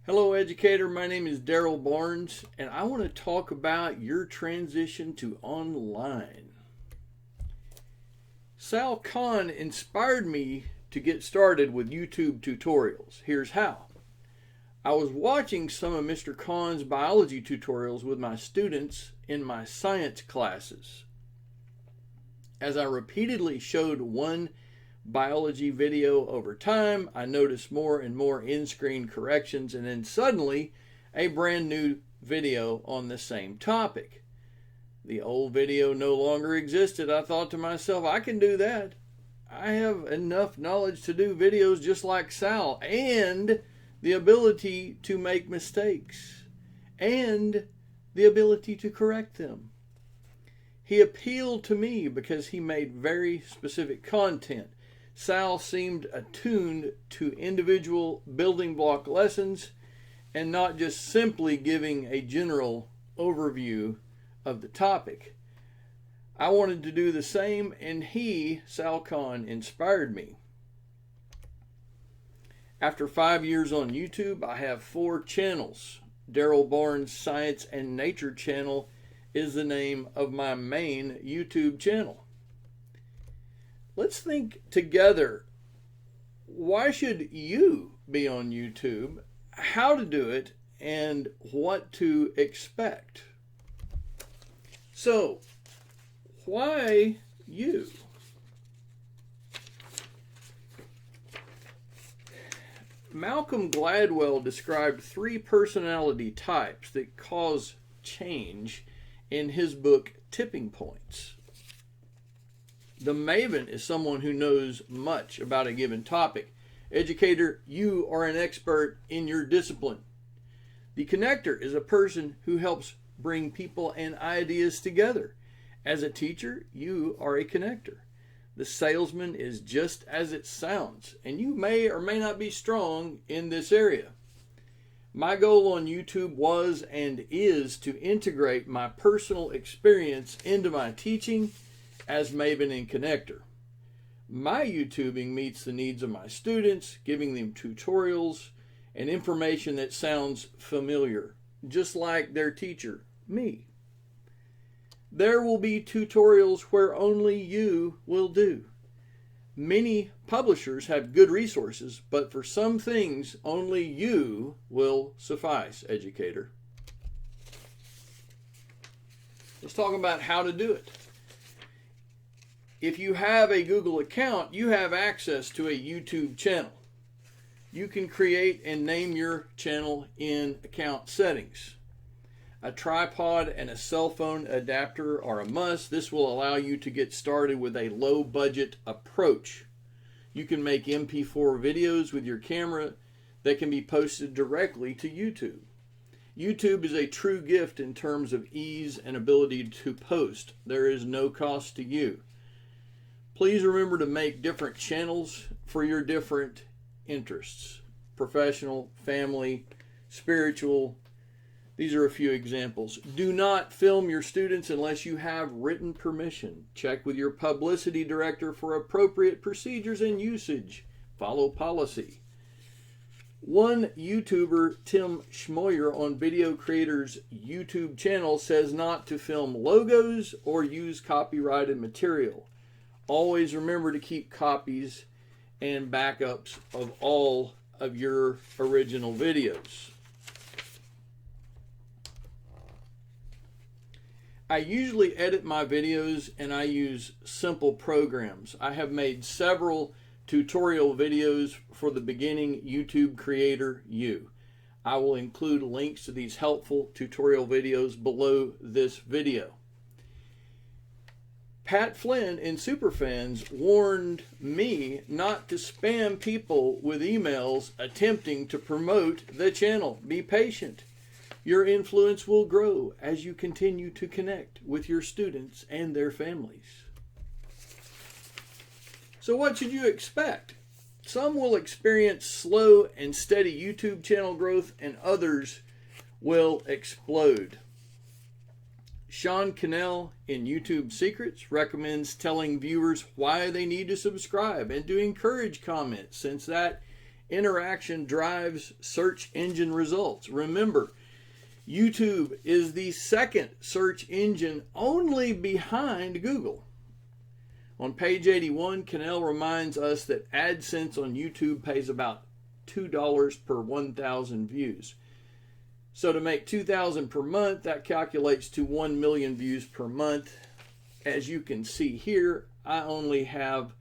Hello, Educator. My name is Darrell Barnes, and I want to talk about your transition to online. Sal Khan inspired me to get started with YouTube tutorials. Here's how. I was watching some of Mr. Khan's biology tutorials with my students in my science classes. As I repeatedly showed one biology video over time, I noticed more and more in-screen corrections, and then suddenly a brand new video on the same topic. The old video no longer existed. I thought to myself, I can do that. I have enough knowledge to do videos just like Sal, and the ability to make mistakes, and the ability to correct them. He appealed to me because he made very specific content. Sal seemed attuned to individual building block lessons and not just simply giving a general overview of the topic. I wanted to do the same, and Sal Khan, inspired me. After 5 years on YouTube, I have 4 channels. Darrell Barnes Science and Nature channel is the name of my main YouTube channel. Let's think together, why should you be on YouTube, how to do it, and what to expect? So, why you? Malcolm Gladwell described 3 personality types that cause change in his book, Tipping Points. The maven is someone who knows much about a given topic. Educator, you are an expert in your discipline. The connector is a person who helps bring people and ideas together. As a teacher, you are a connector. The salesman is just as it sounds, and you may or may not be strong in this area. My goal on YouTube was and is to integrate my personal experience into my teaching as maven and connector. My YouTubing meets the needs of my students, giving them tutorials and information that sounds familiar, just like their teacher, me. There will be tutorials where only you will do. Many publishers have good resources, but for some things, only you will suffice, Educator. Let's talk about how to do it. If you have a Google account, you have access to a YouTube channel. You can create and name your channel in account settings. A tripod and a cell phone adapter are a must. This will allow you to get started with a low budget approach. You can make MP4 videos with your camera that can be posted directly to YouTube. YouTube is a true gift in terms of ease and ability to post. There is no cost to you. Please remember to make different channels for your different interests. Professional, family, spiritual. These are a few examples. Do not film your students unless you have written permission. Check with your publicity director for appropriate procedures and usage. Follow policy. One YouTuber, Tim Schmoyer, on Video Creator's YouTube channel says not to film logos or use copyrighted material. Always remember to keep copies and backups of all of your original videos. I usually edit my videos and I use simple programs. I have made several tutorial videos for the beginning YouTube creator you. I will include links to these helpful tutorial videos below this video. Pat Flynn in Superfans warned me not to spam people with emails attempting to promote the channel. Be patient. Your influence will grow as you continue to connect with your students and their families. So what should you expect? Some will experience slow and steady YouTube channel growth, and others will explode. Sean Cannell in YouTube Secrets recommends telling viewers why they need to subscribe and to encourage comments, since that Interaction drives search engine results. Remember, YouTube is the second search engine only behind Google. On page 81, Cannell reminds us that AdSense on YouTube pays about $2 per 1,000 views. So to make 2,000 per month, that calculates to 1 million views per month. As you can see here, I only have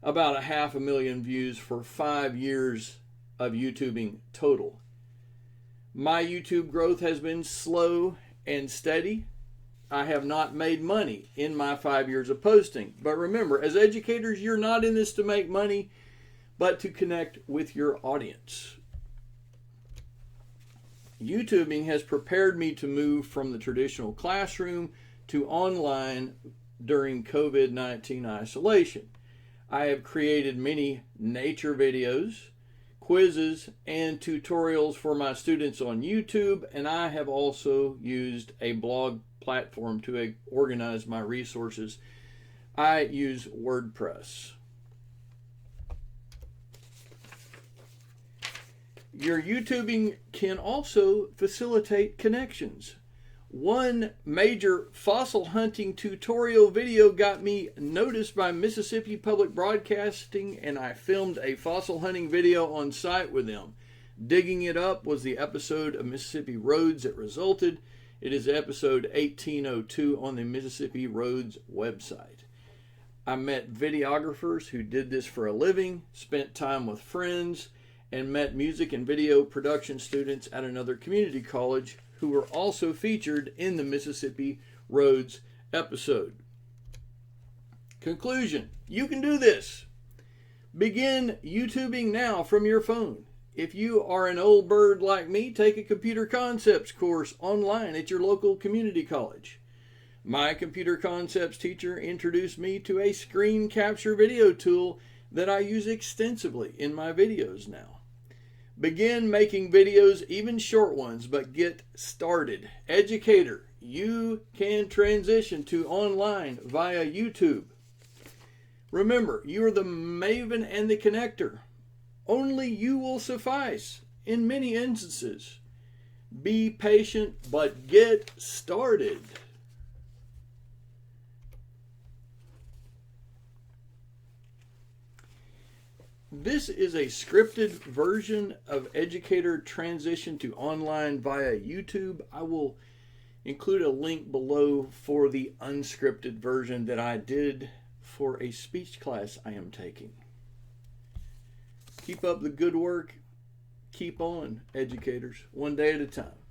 about 500,000 views for 5 years of YouTubing total. My YouTube growth has been slow and steady. I have not made money in my 5 years of posting. But remember, as educators, you're not in this to make money, but to connect with your audience. YouTubing has prepared me to move from the traditional classroom to online during COVID-19 isolation. I have created many nature videos, quizzes, and tutorials for my students on YouTube, and I have also used a blog platform to organize my resources. I use WordPress. Your YouTubing can also facilitate connections. One major fossil hunting tutorial video got me noticed by Mississippi Public Broadcasting, and I filmed a fossil hunting video on site with them. Digging it up was the episode of Mississippi Roads that resulted. It is episode 1802 on the Mississippi Roads website. I met videographers who did this for a living, spent time with friends, and met music and video production students at another community college who were also featured in the Mississippi Roads episode. Conclusion: you can do this. Begin YouTubing now from your phone. If you are an old bird like me, take a computer concepts course online at your local community college. My computer concepts teacher introduced me to a screen capture video tool that I use extensively in my videos now. Begin making videos, even short ones, but get started. Educator, you can transition to online via YouTube. Remember, you are the maven and the connector. Only you will suffice in many instances. Be patient, but get started. This is a scripted version of Educator transition to online via YouTube. I will include a link below for the unscripted version that I did for a speech class I am taking. Keep up the good work. Keep on, educators, one day at a time.